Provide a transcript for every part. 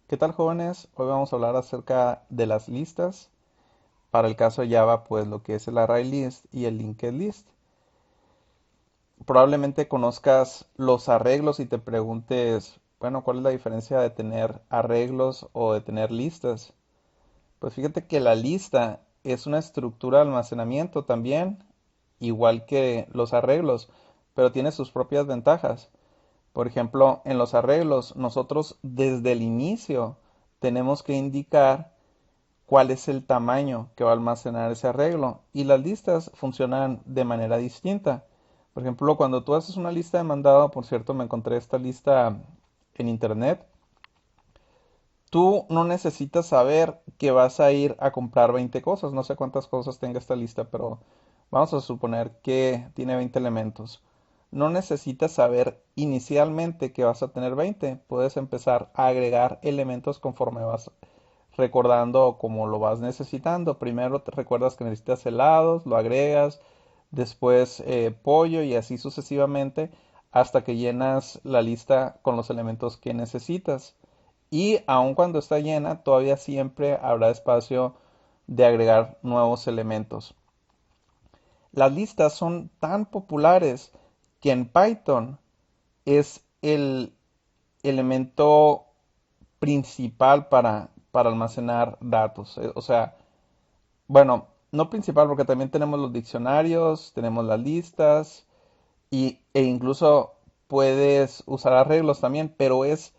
¿Qué tal, jóvenes? Hoy vamos a hablar acerca de las listas. Para el caso de Java, pues lo que es el array list y el linked list. Probablemente conozcas los arreglos y te preguntes, bueno, ¿cuál es la diferencia de tener arreglos o de tener listas? Pues fíjate que la lista es una estructura de almacenamiento también, igual que los arreglos, pero tiene sus propias ventajas. Por ejemplo, en los arreglos, nosotros desde el inicio tenemos que indicar cuál es el tamaño que va a almacenar ese arreglo. Y las listas funcionan de manera distinta. Por ejemplo, cuando tú haces una lista de mandado, por cierto, me encontré esta lista en internet, tú no necesitas saber que vas a ir a comprar 20 cosas. No sé cuántas cosas tenga esta lista, pero vamos a suponer que tiene 20 elementos. No necesitas saber inicialmente que vas a tener 20. Puedes empezar a agregar elementos conforme vas recordando cómo lo vas necesitando. Primero te recuerdas que necesitas helados, lo agregas, después pollo y así sucesivamente hasta que llenas la lista con los elementos que necesitas. Y aun cuando está llena, todavía siempre habrá espacio de agregar nuevos elementos. Las listas son tan populares que en Python es el elemento principal para almacenar datos. O sea, bueno, no principal porque también tenemos los diccionarios, tenemos las listas e incluso puedes usar arreglos también, pero es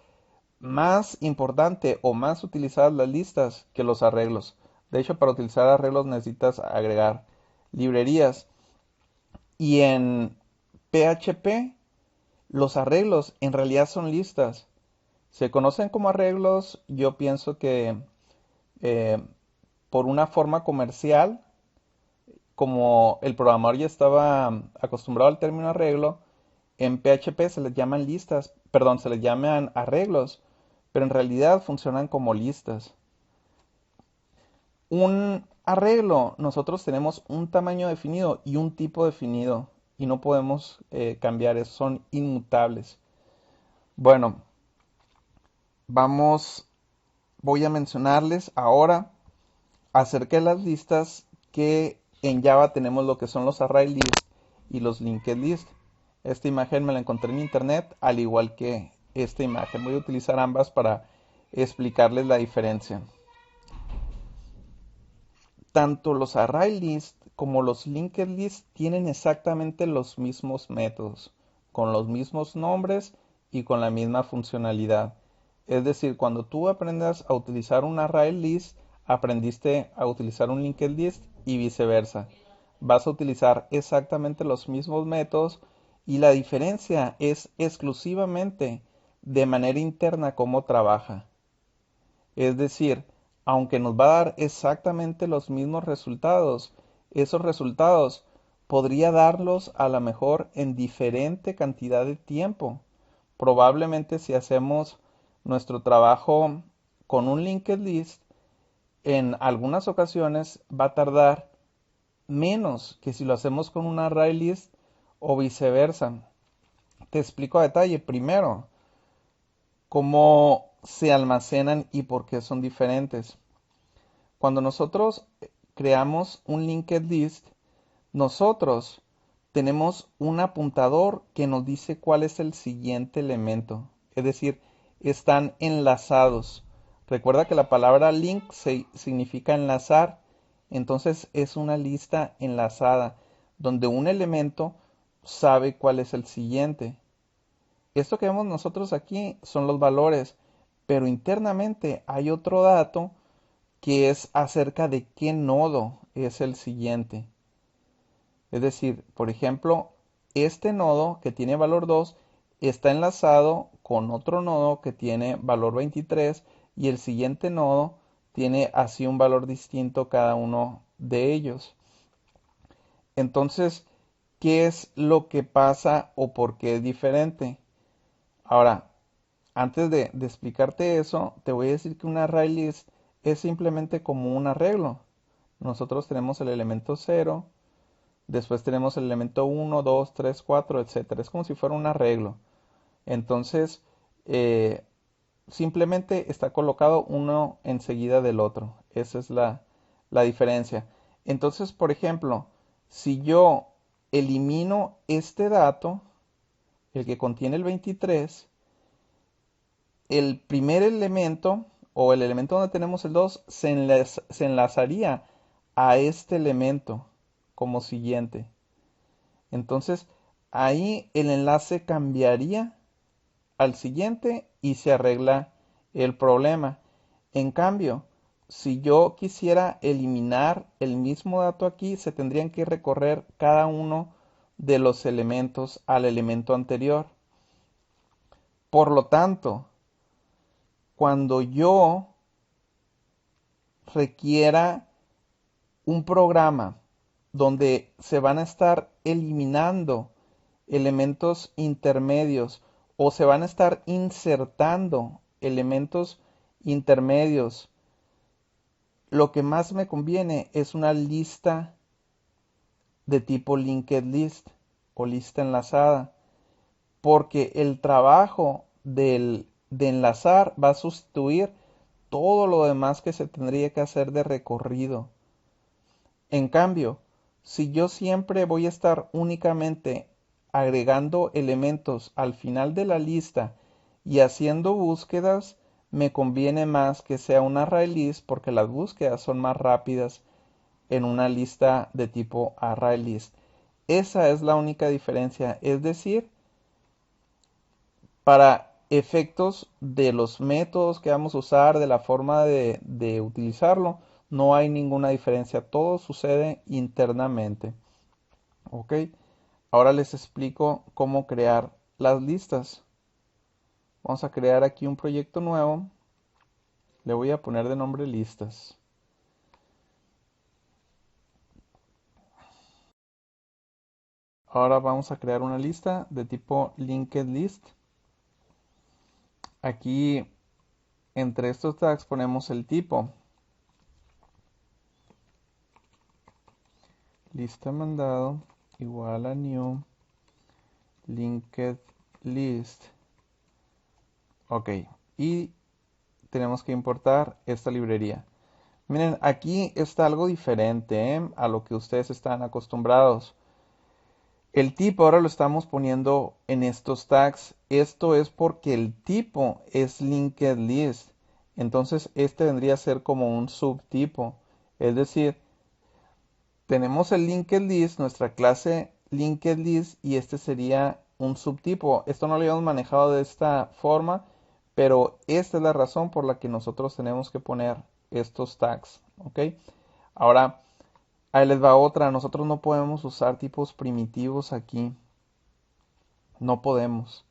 más importante o más utilizadas las listas que los arreglos. De hecho, para utilizar arreglos necesitas agregar librerías. Y en PHP, los arreglos en realidad son listas. Se conocen como arreglos, yo pienso que eh, por una forma comercial, como el programador ya estaba acostumbrado al término arreglo, en PHP se les llaman listas, perdón, se les llaman arreglos, pero en realidad funcionan como listas. Un arreglo, nosotros tenemos un tamaño definido y un tipo definido y no podemos cambiar eso, son inmutables. Bueno, vamos, voy a mencionarles ahora acerca de las listas que en Java tenemos lo que son los array list y los linked list. Esta imagen me la encontré en internet, al igual que esta imagen. Voy a utilizar ambas para explicarles la diferencia. Tanto los array list como los linked list tienen exactamente los mismos métodos, con los mismos nombres y con la misma funcionalidad. Es decir, cuando tú aprendas a utilizar un array list, aprendiste a utilizar un linked list y viceversa. Vas a utilizar exactamente los mismos métodos y la diferencia es exclusivamente de manera interna cómo trabaja. Es decir, aunque nos va a dar exactamente los mismos resultados, esos resultados podría darlos a lo mejor en diferente cantidad de tiempo. Probablemente si hacemos nuestro trabajo con un linked list, en algunas ocasiones va a tardar menos que si lo hacemos con un array list o viceversa. Te explico a detalle. Primero, cómo se almacenan y por qué son diferentes. Cuando nosotros creamos un linked list, nosotros tenemos un apuntador que nos dice cuál es el siguiente elemento. Es decir, están enlazados. Recuerda que la palabra link significa enlazar. Entonces es una lista enlazada donde un elemento sabe cuál es el siguiente. Esto que vemos nosotros aquí son los valores, pero internamente hay otro dato que es acerca de qué nodo es el siguiente. Es decir, por ejemplo, este nodo que tiene valor 2 está enlazado con otro nodo que tiene valor 23 y el siguiente nodo tiene así un valor distinto cada uno de ellos. Entonces, ¿qué es lo que pasa o por qué es diferente? Ahora, antes de explicarte eso, te voy a decir que un array list es simplemente como un arreglo. Nosotros tenemos el elemento 0, después tenemos el elemento 1, 2, 3, 4, etcétera. Es como si fuera un arreglo. Entonces, eh, simplemente está colocado uno enseguida del otro. Esa es la diferencia. Entonces, por ejemplo, si yo elimino este dato, el que contiene el 23, el primer elemento o el elemento donde tenemos el 2 se enlazaría a este elemento como siguiente. Entonces, ahí el enlace cambiaría al siguiente y se arregla el problema. En cambio, si yo quisiera eliminar el mismo dato aquí, se tendrían que recorrer cada uno de los elementos al elemento anterior. Por lo tanto, cuando yo requiera un programa donde se van a estar eliminando elementos intermedios o se van a estar insertando elementos intermedios, lo que más me conviene es una lista de tipo linked list o lista enlazada, porque el trabajo de enlazar va a sustituir todo lo demás que se tendría que hacer de recorrido. En cambio, si yo siempre voy a estar únicamente agregando elementos al final de la lista y haciendo búsquedas, me conviene más que sea un array list porque las búsquedas son más rápidas en una lista de tipo array list. Esa es la única diferencia, es decir, para efectos de los métodos que vamos a usar, de la forma de utilizarlo, no hay ninguna diferencia, todo sucede internamente. Ok, ahora les explico cómo crear las listas. Vamos a crear aquí un proyecto nuevo, le voy a poner de nombre listas. Ahora vamos a crear una lista de tipo linked list. Aquí entre estos tags ponemos el tipo. Lista mandado igual a new linked list. Ok, y tenemos que importar esta librería. Miren, aquí está algo diferente, a lo que ustedes están acostumbrados. El tipo ahora lo estamos poniendo en estos tags. Esto es porque el tipo es linked list. Entonces este vendría a ser como un subtipo. Es decir, tenemos el linked list, nuestra clase linked list, y este sería un subtipo. Esto no lo habíamos manejado de esta forma, pero esta es la razón por la que nosotros tenemos que poner estos tags. ¿Ok? Ahora, ahí les va otra. Nosotros no podemos usar tipos primitivos aquí. No podemos.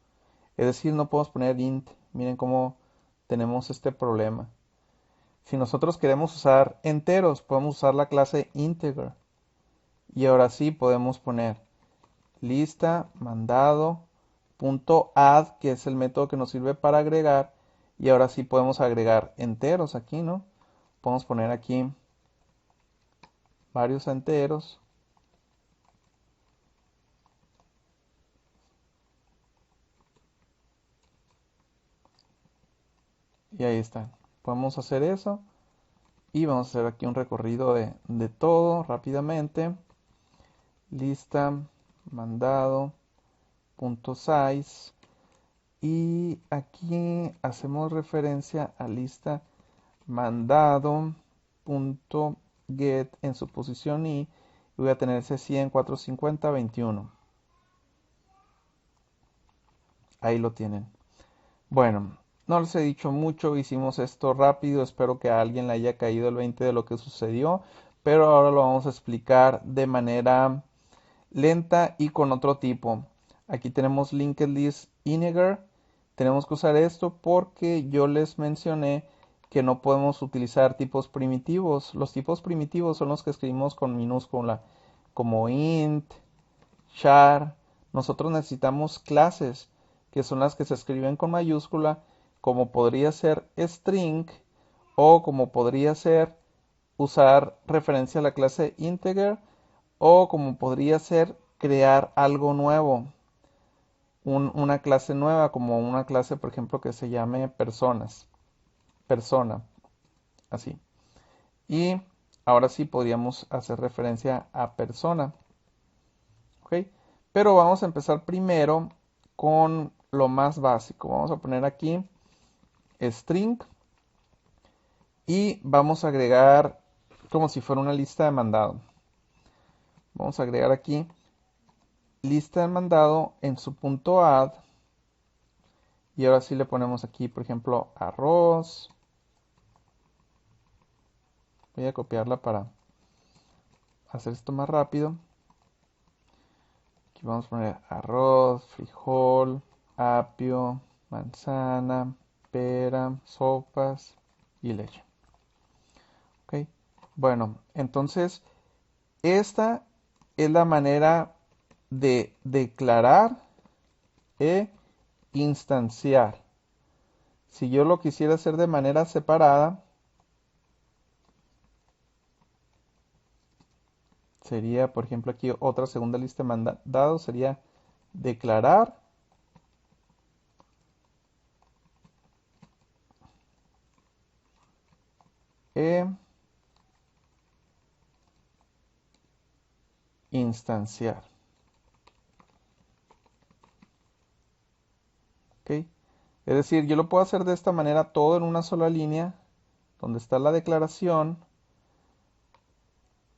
Es decir, no podemos poner int. Miren cómo tenemos este problema. Si nosotros queremos usar enteros, podemos usar la clase integer. Y ahora sí podemos poner lista mandado punto add, que es el método que nos sirve para agregar. Y ahora sí podemos agregar enteros aquí, ¿no? Podemos poner aquí varios enteros. Y ahí está. Podemos hacer eso. Y vamos a hacer aquí un recorrido de todo rápidamente. Lista mandado punto size. Y aquí hacemos referencia a lista mandado punto get en su posición y voy a tener ese 100 450 21. Ahí lo tienen. Bueno, no les he dicho mucho, hicimos esto rápido, espero que a alguien le haya caído el 20 de lo que sucedió, pero ahora lo vamos a explicar de manera lenta y con otro tipo. Aquí tenemos linked list integer. Tenemos que usar esto porque yo les mencioné que no podemos utilizar tipos primitivos. Los tipos primitivos son los que escribimos con minúscula, como int, char. Nosotros necesitamos clases, que son las que se escriben con mayúscula, como podría ser string o como podría ser usar referencia a la clase integer o como podría ser crear algo nuevo. una clase nueva, como una clase, por ejemplo, que se llame personas, persona, así. Y ahora sí podríamos hacer referencia a persona, ¿ok? Pero vamos a empezar primero con lo más básico. Vamos a poner aquí string y vamos a agregar como si fuera una lista de mandado. Vamos a agregar aquí lista de mandado en su punto add. Y ahora sí le ponemos aquí, por ejemplo, arroz. Voy a copiarla para hacer esto más rápido. Aquí vamos a poner arroz, frijol, apio, manzana, pera, sopas y leche. Ok. Bueno, entonces esta es la manera de declarar e instanciar. Si yo lo quisiera hacer de manera separada, sería, por ejemplo, aquí otra segunda lista de mandados, sería declarar e instanciar. ¿Ok? Es decir, yo lo puedo hacer de esta manera todo en una sola línea, donde está la declaración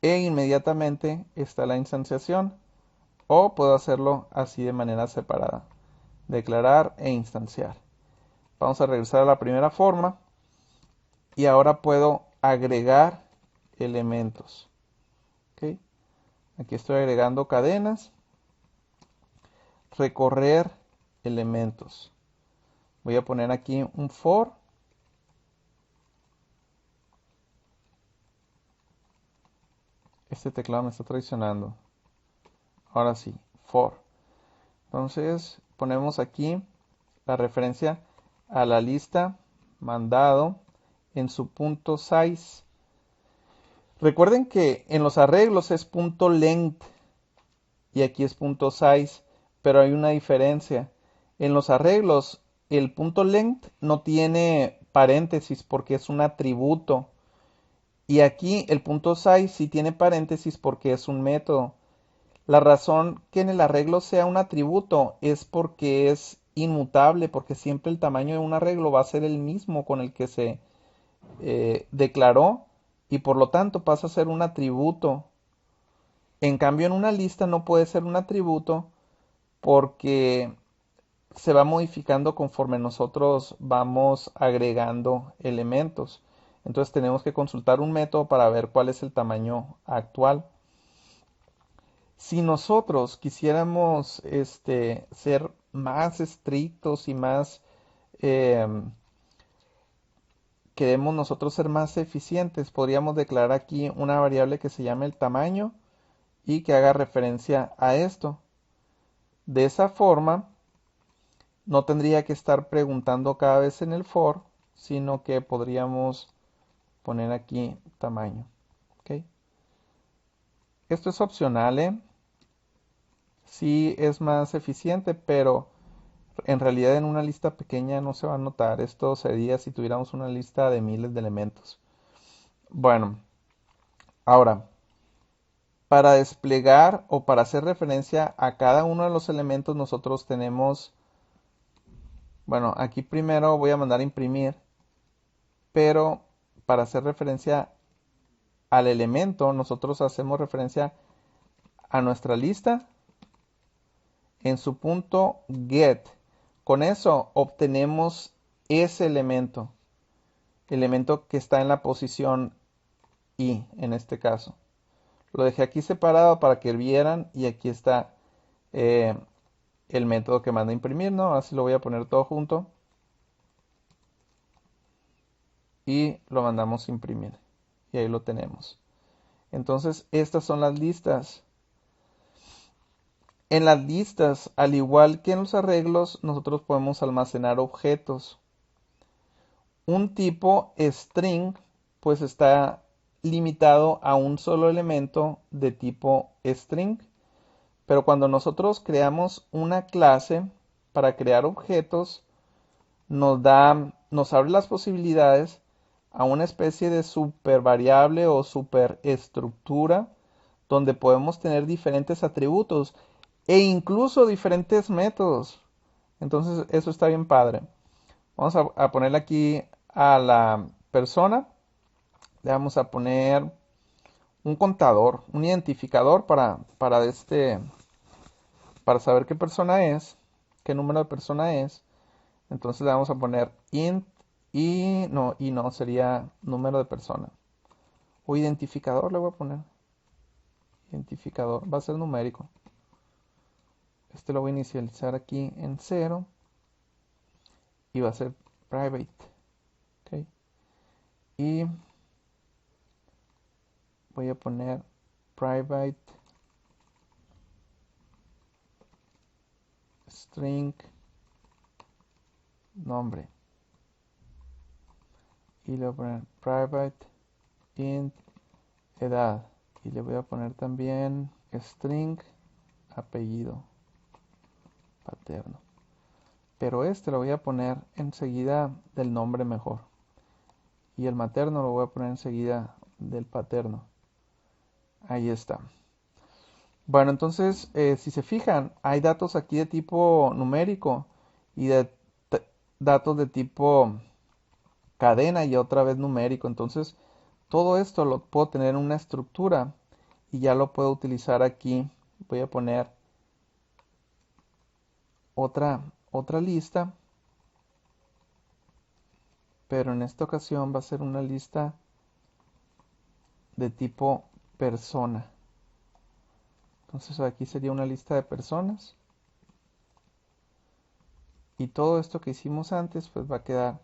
e inmediatamente está la instanciación, o puedo hacerlo así de manera separada, declarar e instanciar. Vamos a regresar a la primera forma y ahora puedo agregar elementos. ¿Ok? Aquí estoy agregando cadenas, recorrer elementos. Voy a poner aquí un for. Este teclado me está traicionando. Ahora sí, for. Entonces ponemos aquí la referencia a la lista mandado en su punto size. Recuerden que en los arreglos es punto length y aquí es punto size, pero hay una diferencia. En los arreglos el punto length no tiene paréntesis porque es un atributo. Y aquí el punto size sí tiene paréntesis porque es un método. La razón que en el arreglo sea un atributo es porque es inmutable, porque siempre el tamaño de un arreglo va a ser el mismo con el que se declaró y por lo tanto pasa a ser un atributo. En cambio en una lista no puede ser un atributo porque se va modificando conforme nosotros vamos agregando elementos. Entonces tenemos que consultar un método para ver cuál es el tamaño actual. Si nosotros quisiéramos ser más estrictos y más, queremos nosotros ser más eficientes, podríamos declarar aquí una variable que se llame el tamaño y que haga referencia a esto. De esa forma, no tendría que estar preguntando cada vez en el for, sino que podríamos poner aquí tamaño. ¿Ok? Esto es opcional, ¿eh? Sí es más eficiente, pero en realidad en una lista pequeña no se va a notar. Esto sería si tuviéramos una lista de miles de elementos. Bueno, ahora, para desplegar o para hacer referencia a cada uno de los elementos nosotros tenemos, bueno, aquí primero voy a mandar a imprimir, pero para hacer referencia al elemento nosotros hacemos referencia a nuestra lista en su punto get. Con eso obtenemos ese elemento que está en la posición i en este caso. Lo dejé aquí separado para que vieran y aquí está eh, el método que manda a imprimir, ¿no? Así lo voy a poner todo junto y lo mandamos a imprimir y ahí lo tenemos. Entonces estas son las listas. En las listas, al igual que en los arreglos, nosotros podemos almacenar objetos. Un tipo string pues está limitado a un solo elemento de tipo string, pero cuando nosotros creamos una clase, para crear objetos nos abre las posibilidades a una especie de super variable o superestructura donde podemos tener diferentes atributos e incluso diferentes métodos. Entonces eso está bien padre. Vamos a ponerle aquí a la persona, le vamos a poner un contador, un identificador para saber qué persona es, qué número de persona es. Entonces le vamos a poner int y no, sería número de persona. O identificador le voy a poner. Identificador, va a ser numérico. Este lo voy a inicializar aquí en 0 y va a ser private. ¿Okay? Y voy a poner private string nombre. Y le voy a poner private int edad. Y le voy a poner también string apellido paterno. Pero este lo voy a poner enseguida del nombre mejor. Y el materno lo voy a poner enseguida del paterno. Ahí está. Bueno, entonces, si se fijan, hay datos aquí de tipo numérico y datos de tipo cadena y otra vez numérico. Entonces, todo esto lo puedo tener en una estructura y ya lo puedo utilizar aquí. Voy a poner otra lista, pero en esta ocasión va a ser una lista de tipo persona. Entonces aquí sería una lista de personas. Y todo esto que hicimos antes pues va a quedar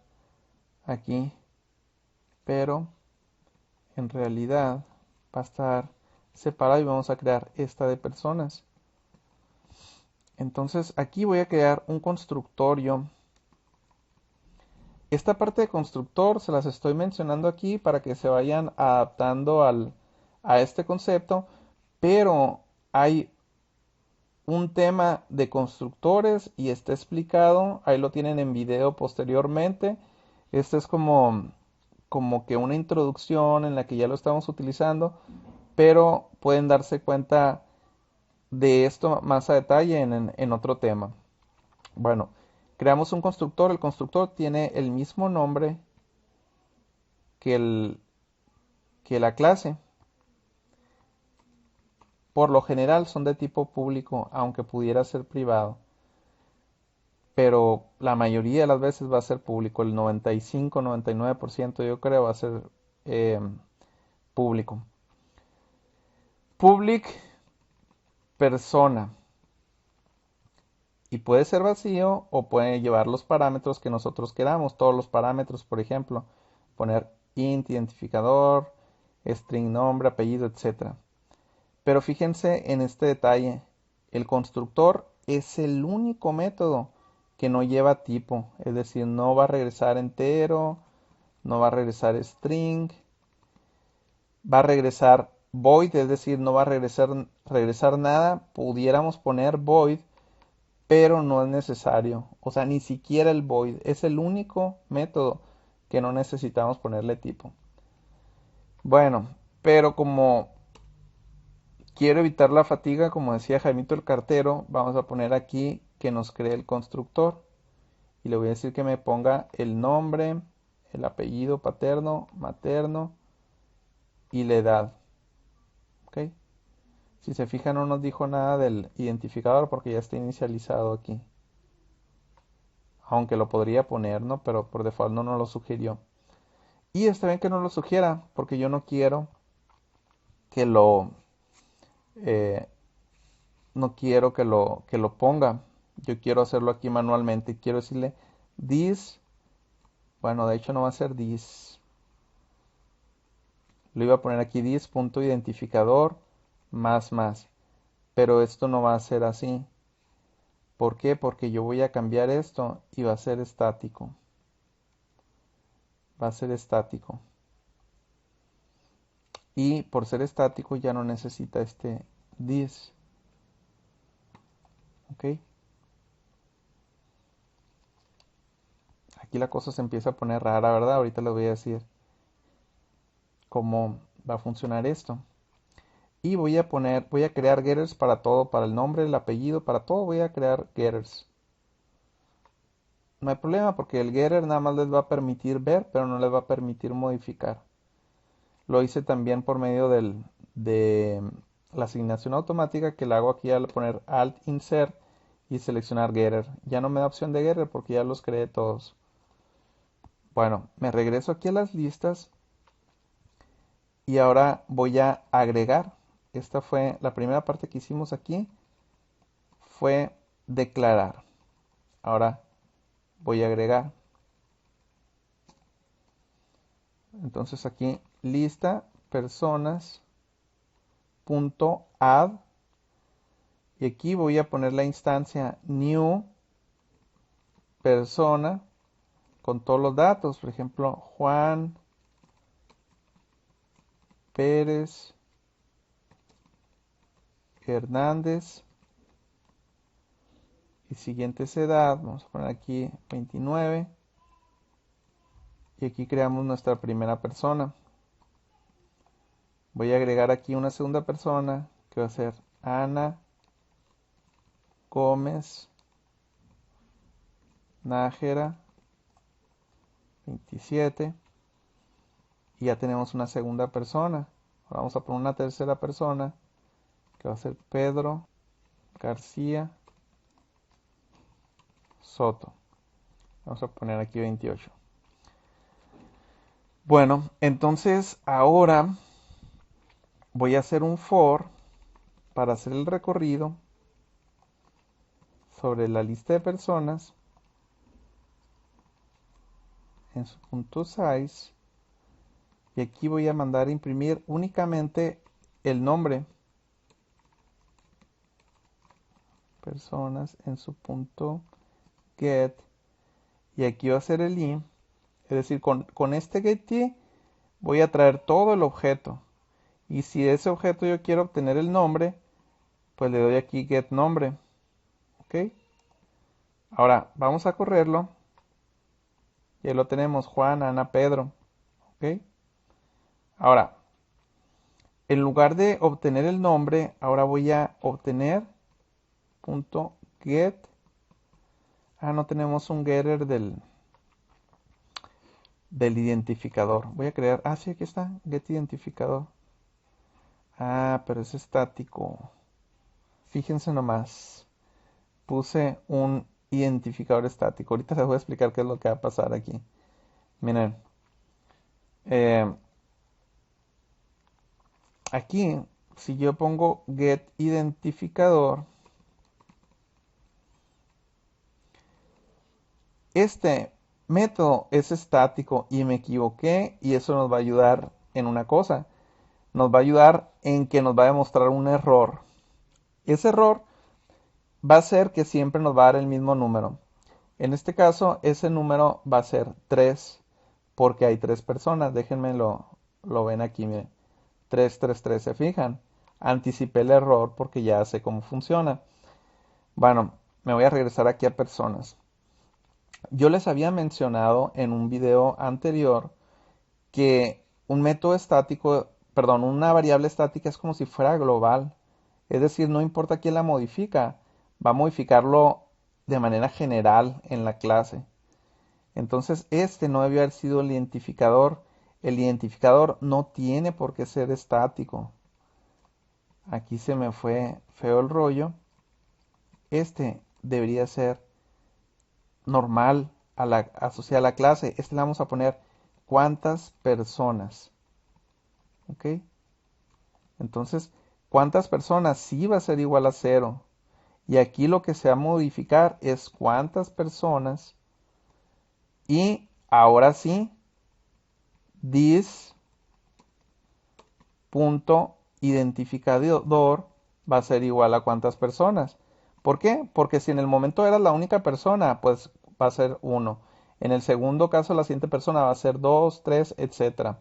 aquí. Pero en realidad va a estar separado y vamos a crear esta de personas. Entonces aquí voy a crear un constructorio. Esta parte de constructor se las estoy mencionando aquí para que se vayan adaptando a este concepto. Pero hay un tema de constructores y está explicado, ahí lo tienen en video posteriormente. Este es como que una introducción en la que ya lo estamos utilizando, pero pueden darse cuenta de esto más a detalle en otro tema. Bueno, creamos un constructor, el constructor tiene el mismo nombre que la clase. Por lo general son de tipo público, aunque pudiera ser privado. Pero la mayoría de las veces va a ser público, el 95-99% yo creo va a ser eh, público. Public persona. Y puede ser vacío o puede llevar los parámetros que nosotros queramos, todos los parámetros, por ejemplo, poner int, identificador, string nombre, apellido, etc. Pero fíjense en este detalle, el constructor es el único método que no lleva tipo, es decir, no va a regresar entero, no va a regresar string, va a regresar void, es decir, no va a regresar nada, pudiéramos poner void, pero no es necesario, o sea, ni siquiera el void, es el único método que no necesitamos ponerle tipo. Bueno, pero como quiero evitar la fatiga, como decía Jaimito el cartero, vamos a poner aquí que nos cree el constructor. Y le voy a decir que me ponga el nombre, el apellido paterno, materno y la edad. ¿Ok? Si se fijan no nos dijo nada del identificador porque ya está inicializado aquí. Aunque lo podría poner, ¿no? Pero por default no nos lo sugirió. Y está bien que no lo sugiera porque yo no quiero que eh, no quiero que lo ponga. Yo quiero hacerlo aquí manualmente. Quiero decirle this. Bueno, de hecho no va a ser this. Lo iba a poner aquí this.identificador más. Pero esto no va a ser así. ¿Por qué? Porque yo voy a cambiar esto y va a ser estático. Va a ser estático. Y por ser estático ya no necesita este this. ¿Ok? aquí la cosa se empieza a poner rara, ¿verdad? Ahorita les voy a decir cómo va a funcionar esto. Y voy a crear getters para todo, para el nombre, el apellido, para todo voy a crear getters. No hay problema porque el getter nada más les va a permitir ver, pero no les va a permitir modificar. Lo hice también por medio de la asignación automática que la hago aquí al poner Alt Insert y seleccionar Getter. Ya no me da opción de Getter porque ya los creé todos. Bueno, me regreso aquí a las listas y ahora voy a agregar. Esta fue la primera parte que hicimos aquí, fue declarar. Ahora voy a agregar. Entonces aquí lista personas punto add y aquí voy a poner la instancia new persona con todos los datos, por ejemplo Juan Pérez Hernández y siguientes edad, vamos a poner aquí 29 y aquí creamos nuestra primera persona. Voy a agregar aquí una segunda persona que va a ser Ana Gómez Nájera 27 y ya tenemos una segunda persona. Ahora vamos a poner una tercera persona que va a ser Pedro García Soto. Vamos a poner aquí 28. Bueno, entonces ahora voy a hacer un for para hacer el recorrido sobre la lista de personas en su punto size y aquí voy a mandar a imprimir únicamente el nombre personas en su punto get y aquí va a ser el i, es decir, con este getty voy a traer todo el objeto y si de ese objeto yo quiero obtener el nombre, pues le doy aquí get nombre. ¿Ok? Ahora vamos a correrlo y ahí lo tenemos, Juan, Ana, Pedro. ¿Ok? Ahora, en lugar de obtener el nombre, ahora voy a obtener punto get. No tenemos un getter del identificador. Voy a crear, sí, aquí está, get identificador. Pero es estático. Fíjense nomás, puse un identificador estático. Ahorita les voy a explicar qué es lo que va a pasar aquí. Miren, aquí, si yo pongo get identificador, este método es estático y me equivoqué y eso nos va a ayudar en una cosa. Nos va a ayudar en que nos va a demostrar un error. Ese error va a ser que siempre nos va a dar el mismo número. En este caso, ese número va a ser 3 porque hay 3 personas. Déjenme lo ven aquí, miren. 3, 3, 3, ¿se fijan? Anticipé el error porque ya sé cómo funciona. Bueno, me voy a regresar aquí a personas. Yo les había mencionado en un video anterior que un método estático, perdón, una variable estática es como si fuera global. Es decir, no importa quién la modifica, va a modificarlo de manera general en la clase. Entonces, este no debió haber sido el identificador. El identificador no tiene por qué ser estático. Aquí se me fue feo el rollo. Este debería ser normal asociado a la clase. Este le vamos a poner cuántas personas. ¿Ok? Entonces, ¿cuántas personas? Sí va a ser igual a 0. Y aquí lo que se va a modificar es cuántas personas. Y ahora sí, this punto identificador va a ser igual a cuántas personas. ¿Por qué? Porque si en el momento eras la única persona, pues va a ser 1. En el segundo caso, la siguiente persona va a ser 2, 3, etc.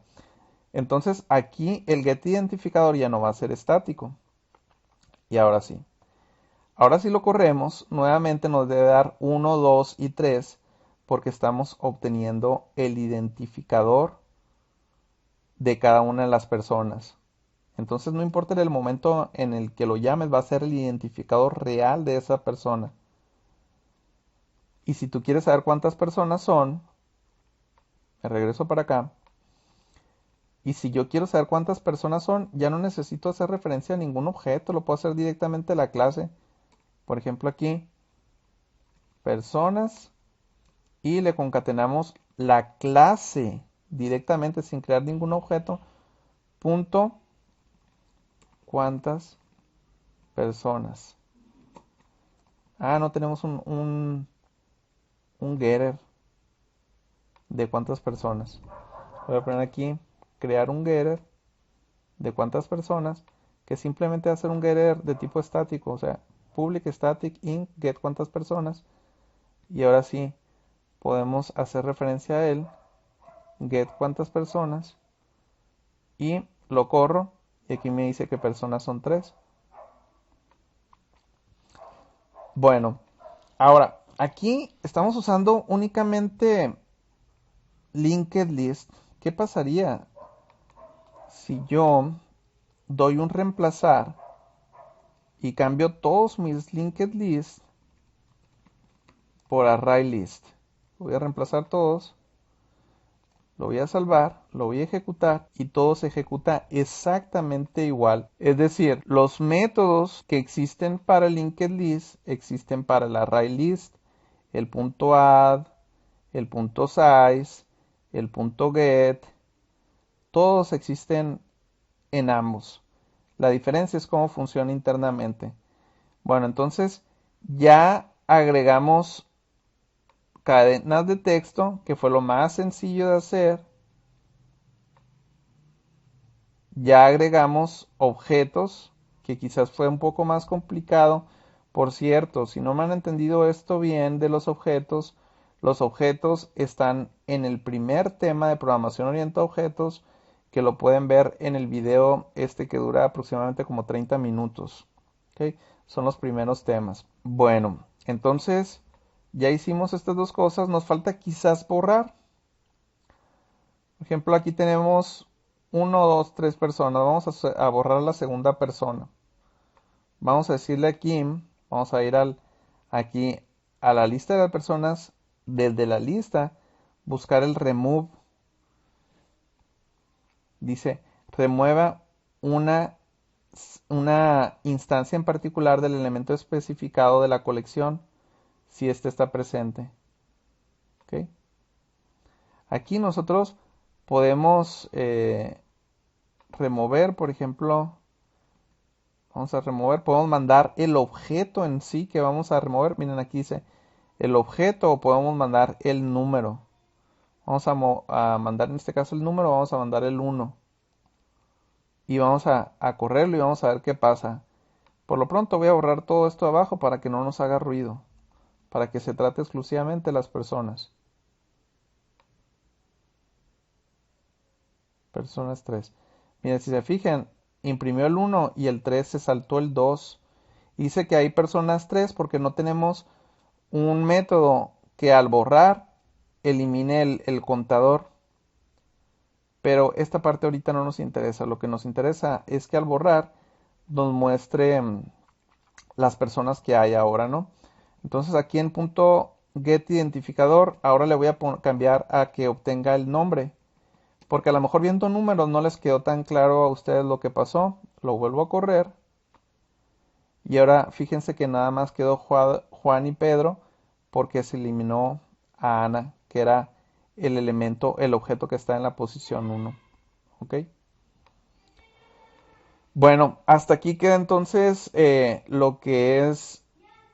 Entonces aquí el get identificador ya no va a ser estático. Y ahora sí. Ahora si lo corremos, nuevamente nos debe dar 1, 2 y 3, porque estamos obteniendo el identificador de cada una de las personas. Entonces no importa el momento en el que lo llames, va a ser el identificador real de esa persona. Y si tú quieres saber cuántas personas son, me regreso para acá. Y si yo quiero saber cuántas personas son, ya no necesito hacer referencia a ningún objeto, lo puedo hacer directamente de la clase. Por ejemplo aquí, personas, y le concatenamos la clase directamente sin crear ningún objeto, punto, cuántas personas. Ah, no tenemos un getter de cuántas personas. Voy a poner aquí, crear un getter de cuántas personas, que simplemente va a ser un getter de tipo estático, o sea, public static int get cuántas personas. Y ahora sí, podemos hacer referencia a él, get cuántas personas, y lo corro, y aquí me dice que personas son 3. Bueno, ahora, aquí estamos usando únicamente linked list. ¿Qué pasaría si yo doy un reemplazar y cambio todos mis linked list por array list? Voy a reemplazar todos, lo voy a salvar, lo voy a ejecutar y todo se ejecuta exactamente igual. Es decir, los métodos que existen para el linked list existen para el array list, el punto add, el punto size, el punto get, todos existen en ambos. La diferencia es cómo funciona internamente. Bueno, entonces ya agregamos cadenas de texto, que fue lo más sencillo de hacer. Ya agregamos objetos, que quizás fue un poco más complicado. Por cierto, si no me han entendido esto bien de los objetos están en el primer tema de programación orientada a objetos, que lo pueden ver en el video este que dura aproximadamente como 30 minutos. ¿Ok? Son los primeros temas. Bueno, entonces ya hicimos estas dos cosas. Nos falta quizás borrar. Por ejemplo, aquí tenemos 1, 2, 3 personas. Vamos a borrar la segunda persona. Vamos a decirle aquí, vamos a ir aquí a la lista de las personas. Desde la lista, buscar el remove. Dice, remueva una, una instancia en particular del elemento especificado de la colección, si este está presente. ¿Ok? Aquí nosotros podemos remover, por ejemplo, vamos a remover, podemos mandar el objeto en sí que vamos a remover. Miren, aquí dice el objeto, o podemos mandar el número. Vamos a mandar en este caso el número, vamos a mandar el 1. Y vamos a correrlo y vamos a ver qué pasa. Por lo pronto voy a borrar todo esto abajo para que no nos haga ruido, para que se trate exclusivamente de las personas. Personas 3. Miren, si se fijan, imprimió el 1 y el 3 se saltó el 2. Dice que hay personas 3 porque no tenemos un método que al borrar elimine el contador. Pero esta parte ahorita no nos interesa. Lo que nos interesa es que al borrar nos muestre las personas que hay ahora, ¿no? Entonces aquí en punto get identificador, ahora le voy a cambiar a que obtenga el nombre. Porque a lo mejor viendo números no les quedó tan claro a ustedes lo que pasó. Lo vuelvo a correr. Y ahora fíjense que nada más quedó Juan y Pedro porque se eliminó a Ana, que era el elemento, el objeto que está en la posición 1. ¿Ok? Bueno, hasta aquí queda entonces lo que es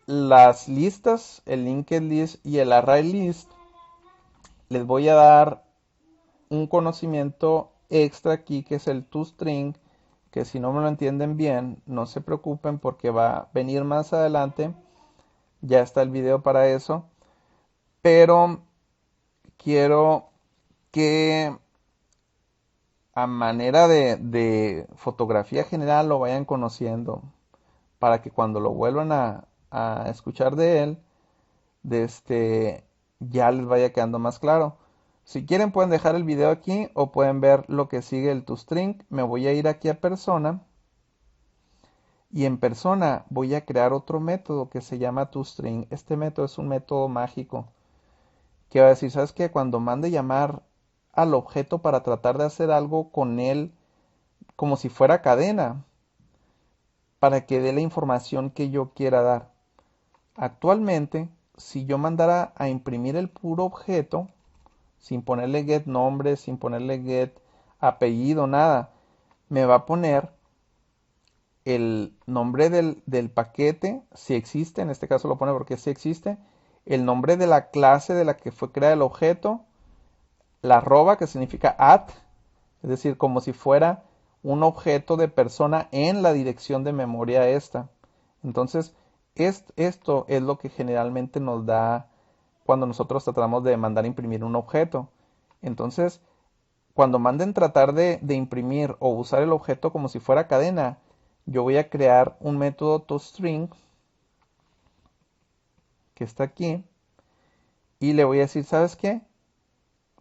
las listas, el linked list y el array list. Les voy a dar un conocimiento extra aquí que es el toString, que si no me lo entienden bien, no se preocupen porque va a venir más adelante. Ya está el video para eso. Pero quiero que a manera de fotografía general lo vayan conociendo para que cuando lo vuelvan a escuchar de él, de este, ya les vaya quedando más claro. Si quieren pueden dejar el video aquí o pueden ver lo que sigue el toString. Me voy a ir aquí a persona y en persona voy a crear otro método que se llama toString. Este método es un método mágico que va a decir, ¿sabes qué? Cuando mande llamar al objeto para tratar de hacer algo con él como si fuera cadena, para que dé la información que yo quiera dar. Actualmente, si yo mandara a imprimir el puro objeto, sin ponerle get nombre, sin ponerle get apellido, nada, me va a poner el nombre del paquete, si existe, en este caso lo pone porque si existe, el nombre de la clase de la que fue creado el objeto, la arroba que significa at, es decir, como si fuera un objeto de persona en la dirección de memoria esta. Entonces, esto es lo que generalmente nos da cuando nosotros tratamos de mandar imprimir un objeto. Entonces, cuando manden tratar de imprimir o usar el objeto como si fuera cadena, yo voy a crear un método toString que está aquí y le voy a decir, ¿sabes qué?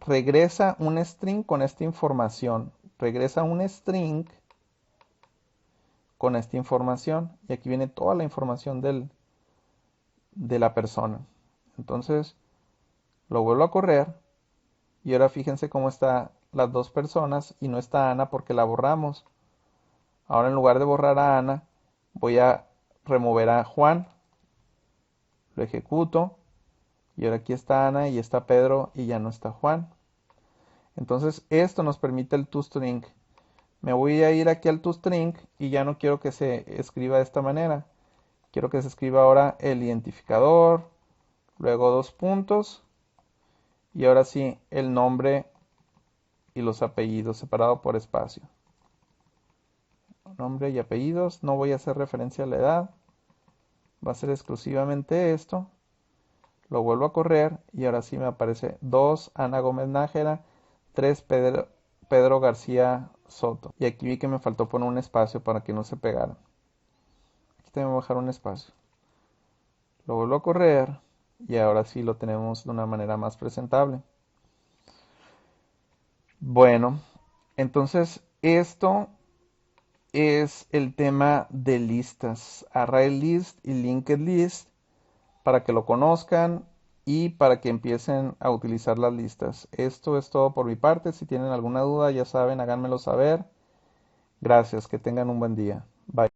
Regresa un string con esta información. Regresa un string con esta información. Y aquí viene toda la información de la persona. Entonces, lo vuelvo a correr. Y ahora fíjense cómo están las dos personas y no está Ana porque la borramos. Ahora en lugar de borrar a Ana, voy a remover a Juan. Lo ejecuto. Y ahora aquí está Ana y está Pedro y ya no está Juan. Entonces esto nos permite el toString. Me voy a ir aquí al toString y ya no quiero que se escriba de esta manera. Quiero que se escriba ahora el identificador, luego dos puntos y ahora sí el nombre y los apellidos separado por espacio. Nombre y apellidos, no voy a hacer referencia a la edad, va a ser exclusivamente esto. Lo vuelvo a correr y ahora sí me aparece 2 Ana Gómez Nájera, 3 Pedro García Soto. Y aquí vi que me faltó poner un espacio para que no se pegara. Aquí también voy a dejar un espacio. Lo vuelvo a correr y ahora sí lo tenemos de una manera más presentable. Bueno, entonces esto es el tema de listas, ArrayList y LinkedList, para que lo conozcan y para que empiecen a utilizar las listas. Esto es todo por mi parte. Si tienen alguna duda, ya saben, háganmelo saber. Gracias, que tengan un buen día. Bye.